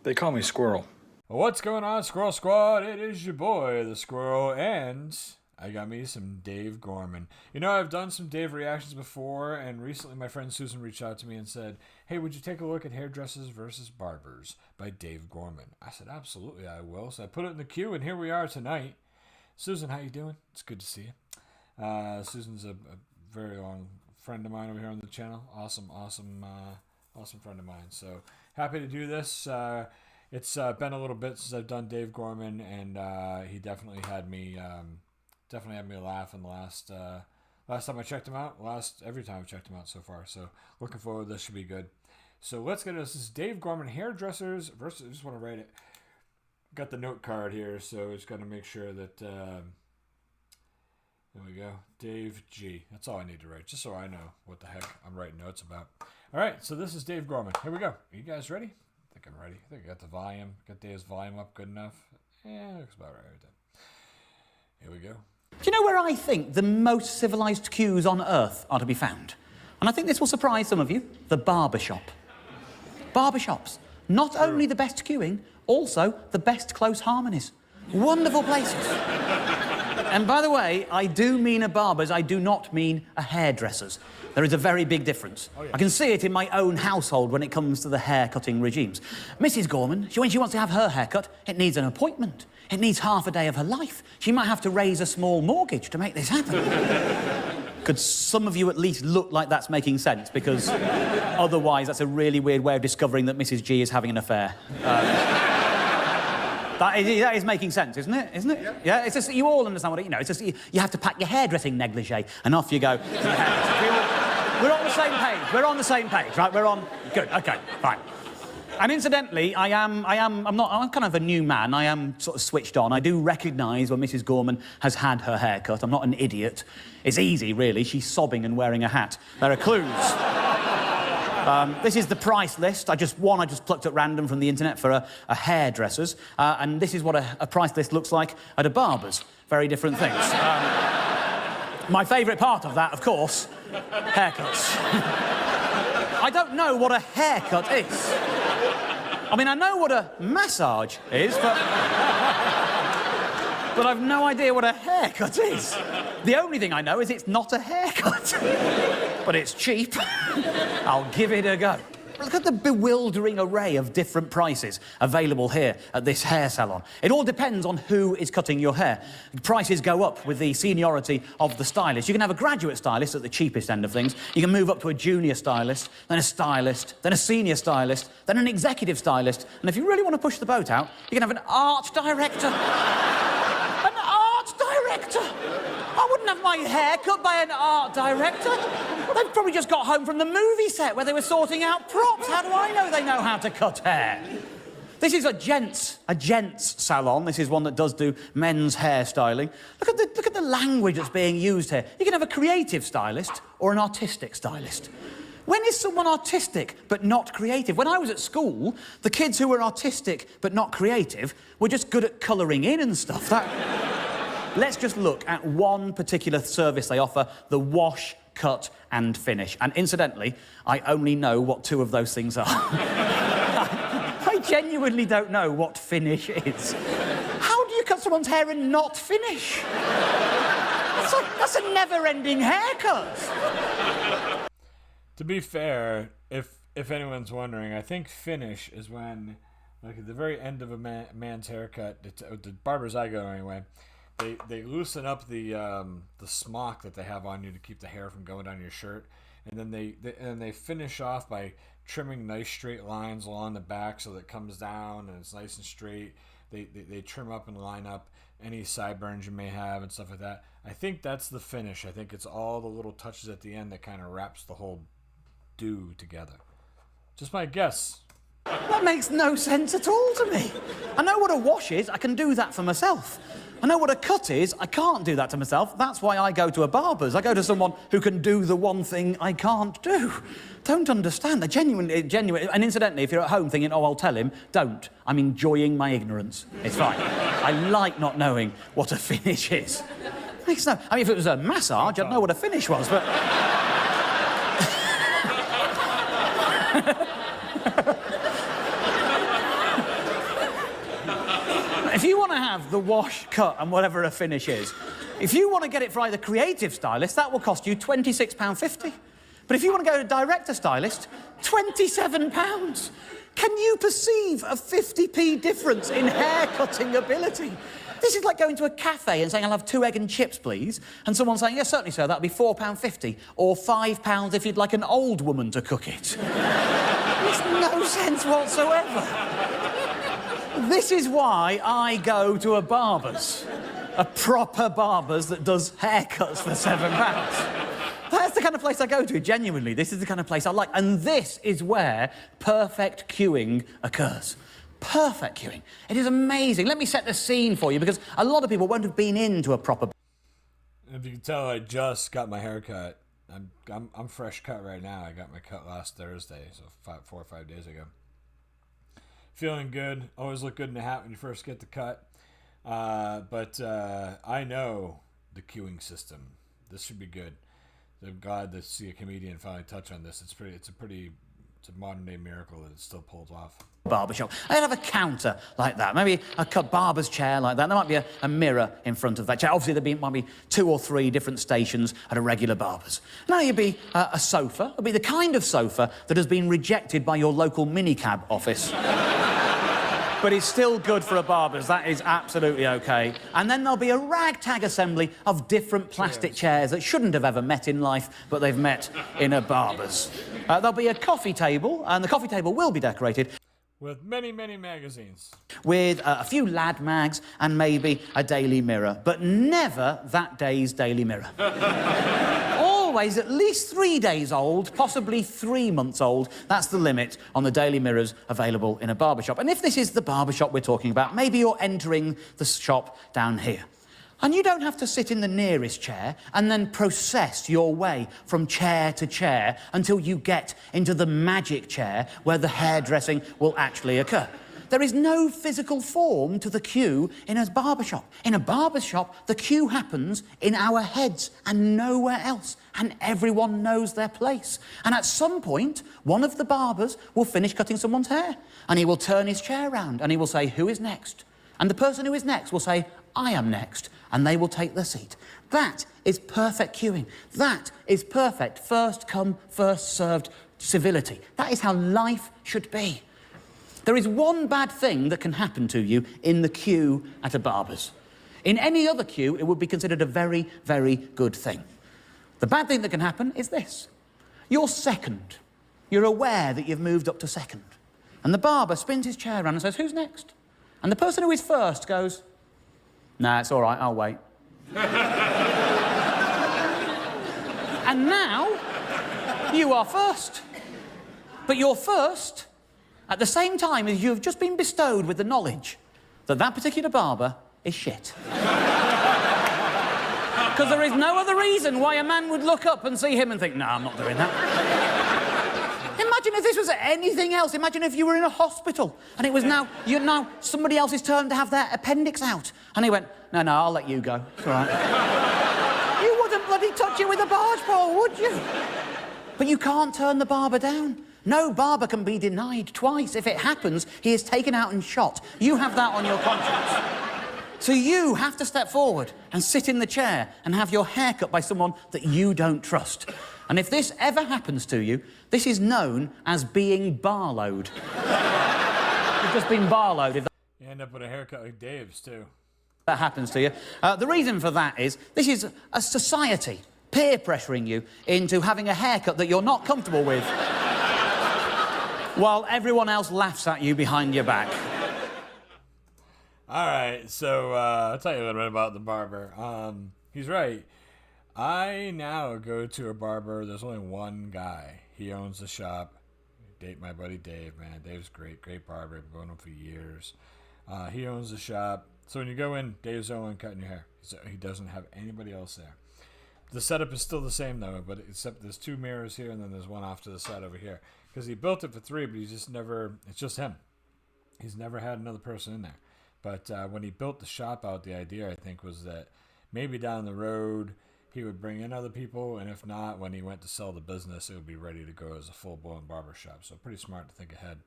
They call me Squirrel. What's going on, Squirrel Squad? It is your boy, the Squirrel, and I got me some Dave Gorman. You know, I've done some Dave reactions before, and recently my friend Susan reached out to me and said, hey, would you take a look at Hairdressers versus Barbers by Dave Gorman? I said, absolutely, I will. So I put it in the queue, and here we are tonight. Susan, how you doing? It's good to see you. Susan's a very long friend of mine over here on the channel. Awesome friend of mine. So happy to do this. It's been a little bit since I've done Dave Gorman, and he definitely had me laugh in the last time I checked him out. Every time I've checked him out so far. So looking forward. This should be good. So let's get this. This is Dave Gorman, Hairdressers versus. I just want to write it. Got the note card here, so just got to make sure that. There we go. Dave G. That's all I need to write, just so I know what the heck I'm writing notes about. All right, so this is Dave Gorman. Here we go. Are you guys ready? I think I'm ready. I think I got the volume. Got Dave's volume up good enough. Yeah, looks about right there. Here we go. Do you know where I think the most civilised queues on earth are to be found? And I think this will surprise some of you. The barbershop. Barbershops. Not only the best queuing, also the best close harmonies. Wonderful places. And by the way, I do mean a barber's, I do not mean a hairdresser's. There is a very big difference. Oh, yeah. I can see it in my own household when it comes to the hair-cutting regimes. Mrs. Gorman, when she wants to have her hair cut, it needs an appointment. It needs half a day of her life. She might have to raise a small mortgage to make this happen. Could some of you at least look like that's making sense? Because otherwise, that's a really weird way of discovering that Mrs. G is having an affair. That is making sense, isn't it? Isn't it? Yeah. Yeah. It's just you all understand what it. You know. It's just you have to pack your hairdressing negligee and off you go. We're on the same page. We're on the same page, right? We're on. Good. Okay. Fine. And incidentally, I'm kind of a new man. I am sort of switched on. I do recognise when Mrs. Gorman has had her hair cut. I'm not an idiot. It's easy, really. She's sobbing and wearing a hat. There are clues. This is the price list. I just plucked at random from the internet for a hairdresser's. And this is what a price list looks like at a barber's. Very different things. My favourite part of that, of course, haircuts. I don't know what a haircut is. I mean, I know what a massage is, but I've no idea what a haircut is. The only thing I know is it's not a haircut. But it's cheap. I'll give it a go. Look at the bewildering array of different prices available here at this hair salon. It all depends on who is cutting your hair. Prices go up with the seniority of the stylist. You can have a graduate stylist at the cheapest end of things. You can move up to a junior stylist, then a senior stylist, then an executive stylist. And if you really want to push the boat out, you can have an art director. An art director! I wouldn't have my hair cut by an art director. They've probably just got home from the movie set where they were sorting out props. How do I know they know how to cut hair? This is a gents salon. This is one that does do men's hairstyling. Look at the language that's being used here. You can have a creative stylist or an artistic stylist. When is someone artistic but not creative? When I was at school, the kids who were artistic but not creative were just good at colouring in and stuff. Let's just look at one particular service they offer, the wash, cut and finish. And incidentally, I only know what two of those things are. I genuinely don't know what finish is. How do you cut someone's hair and not finish? That's a never-ending haircut. To be fair, if anyone's wondering, I think finish is when, like at the very end of a man's haircut, the barbers I go anyway, They loosen up the smock that they have on you to keep the hair from going down your shirt, and then they finish off by trimming nice straight lines along the back so that it comes down and it's nice and straight. They trim up and line up any sideburns you may have and stuff like that. I think that's the finish. I think it's all the little touches at the end that kind of wraps the whole do together. Just my guess. That makes no sense at all to me. I know what a wash is. I can do that for myself. I know what a cut is. I can't do that to myself. That's why I go to a barber's. I go to someone who can do the one thing I can't do. Don't understand. They're genuine. And incidentally, if you're at home thinking, oh, I'll tell him, don't. I'm enjoying my ignorance. It's fine. I like not knowing what a finish is. Makes no... I mean, if it was a massage, I'd know what a finish was, but... If you want to have the wash, cut, and whatever a finish is, if you want to get it for either creative stylist, that will cost you £26.50. But if you want to go to director stylist, £27. Can you perceive a 50p difference in haircutting ability? This is like going to a cafe and saying, I'll have 2 egg and chips, please. And someone saying, yes, certainly, sir, that'll be £4.50. Or £5 if you'd like an old woman to cook it. Makes no sense whatsoever. This is why I go to a Barbers. A proper Barbers that does haircuts for £7. That's the kind of place I go to, genuinely. This is the kind of place I like. And this is where perfect queuing occurs. Perfect queuing. It is amazing. Let me set the scene for you, because a lot of people won't have been into a proper... If you can tell, I just got my hair cut. I'm fresh cut right now. I got my cut last Thursday, so 4 or 5 days ago. Feeling good. Always look good in a hat when you first get the cut. But I know the queuing system. This should be good. I'm glad to see a comedian finally touch on this. It's a modern day miracle that it still pulls off. Barbershop. I'd have a counter like that, maybe a barber's chair like that. There might be a mirror in front of that chair. Obviously, might be 2 or 3 different stations at a regular barber's. Now you'd be a sofa. It'd be the kind of sofa that has been rejected by your local minicab office. But it's still good for a barber's. That is absolutely OK. And then there'll be a ragtag assembly of different plastic chairs that shouldn't have ever met in life, but they've met in a barber's. There'll be a coffee table, and the coffee table will be decorated with many, many magazines. With a few lad mags and maybe a Daily Mirror, but never that day's Daily Mirror. Always at least 3 days old, possibly 3 months old. That's the limit on the Daily Mirrors available in a barbershop. And if this is the barbershop we're talking about, maybe you're entering the shop down here. And you don't have to sit in the nearest chair and then process your way from chair to chair until you get into the magic chair where the hairdressing will actually occur. There is no physical form to the queue in a barbershop. In a barbershop, the queue happens in our heads and nowhere else, and everyone knows their place. And at some point, one of the barbers will finish cutting someone's hair, and he will turn his chair round, and he will say, who is next? And the person who is next will say, I am next, and they will take their seat. That is perfect queuing. That is perfect first come, first served civility. That is how life should be. There is one bad thing that can happen to you in the queue at a barber's. In any other queue, it would be considered a very, very good thing. The bad thing that can happen is this. You're second. You're aware that you've moved up to second. And the barber spins his chair around and says, who's next? And the person who is first goes, nah, it's all right, I'll wait. And now, you are first. But you're first at the same time as you've just been bestowed with the knowledge that that particular barber is shit. Because there is no other reason why a man would look up and see him and think, no, I'm not doing that. Imagine if this was anything else. Imagine if you were in a hospital and it was now somebody else's turn to have their appendix out. And he went, no, I'll let you go. It's all right. You wouldn't bloody touch it with a barge pole, would you? But you can't turn the barber down. No barber can be denied twice. If it happens, he is taken out and shot. You have that on your conscience. So you have to step forward and sit in the chair and have your hair cut by someone that you don't trust. And if this ever happens to you, this is known as being barlowed. You've just been barlowed. You end up with a haircut like Dave's, too. That happens to you. The reason for that is this is a society peer pressuring you into having a haircut that you're not comfortable with while everyone else laughs at you behind your back. All right, so I'll tell you a little bit about the barber. He's right. I now go to a barber. There's only one guy. He owns the shop. Date my buddy Dave, man. Dave's great barber. I've known him for years. He owns the shop. So when you go in, Dave's the only one cutting your hair. He doesn't have anybody else there. The setup is still the same, though, but except there's 2 mirrors here, and then there's one off to the side over here. Because he built it for 3, but it's just him. He's never had another person in there. But when he built the shop out, the idea, I think, was that maybe down the road he would bring in other people, and if not, when he went to sell the business, it would be ready to go as a full-blown barbershop. So pretty smart to think ahead.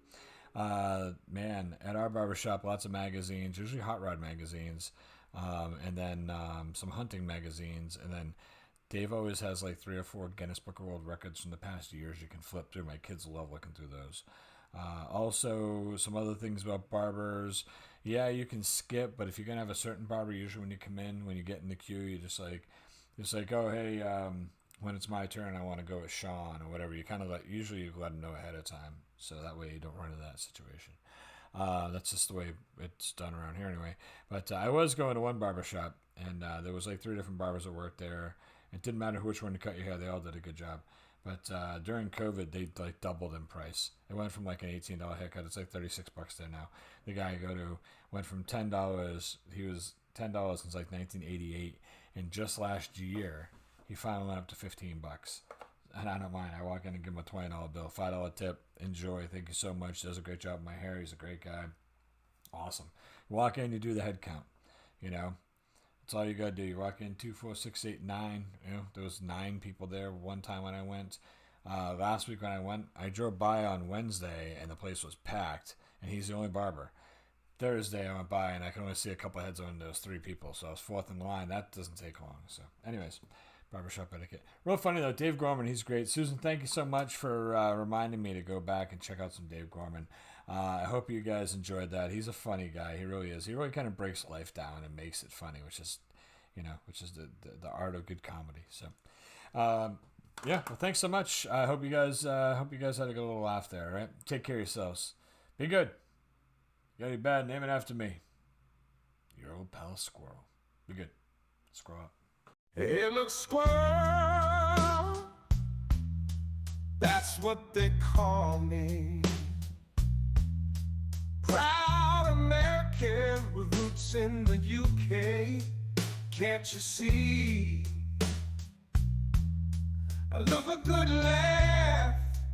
Man, at our barbershop, lots of magazines, usually hot rod magazines, and then some hunting magazines, and then Dave always has like 3 or 4 Guinness Book of World Records from the past years you can flip through. My kids love looking through those. Also, some other things about barbers. Yeah, you can skip, but if you're gonna have a certain barber, usually when you come in, when you get in the queue, you just like, oh hey, when it's my turn, I want to go with Sean or whatever. You kind of usually you let them know ahead of time, so that way you don't run into that situation. That's just the way it's done around here anyway. But I was going to one barber shop, and there was like 3 different barbers that worked there. It didn't matter which one to cut your hair; they all did a good job. But during COVID, they like doubled in price. It went from like an $18 haircut. It's like $36 there now. The guy I go to went from $10. He was $10 since like 1988, and just last year he finally went up to $15. And I don't mind. I walk in and give him a $20 bill, $5 tip. Enjoy. Thank you so much. Does a great job with my hair. He's a great guy. Awesome. You walk in, you do the head count. You know, that's all you gotta do. You walk in 2, 4, 6, 8, 9. You know, there was 9 people there one time when I went. Last week when I went, I drove by on Wednesday and the place was packed. And he's the only barber. Thursday I went by and I could only see a couple of heads on those 3 people, so I was 4th in line. That doesn't take long. So, anyways. Barbershop etiquette. Real funny though, Dave Gorman, he's great. Susan, thank you so much for reminding me to go back and check out some Dave Gorman. I hope you guys enjoyed that. He's a funny guy. He really is. He really kind of breaks life down and makes it funny, which is the art of good comedy. So, yeah. Well, thanks so much. I hope you guys had a good little laugh there. All right. Take care of yourselves. Be good. You got any bad? Name it after me. Your old pal Squirrel. Be good. Scroll up. Hey, look, squirrel, that's what they call me. Proud American with roots in the UK. Can't you see? I love a good land.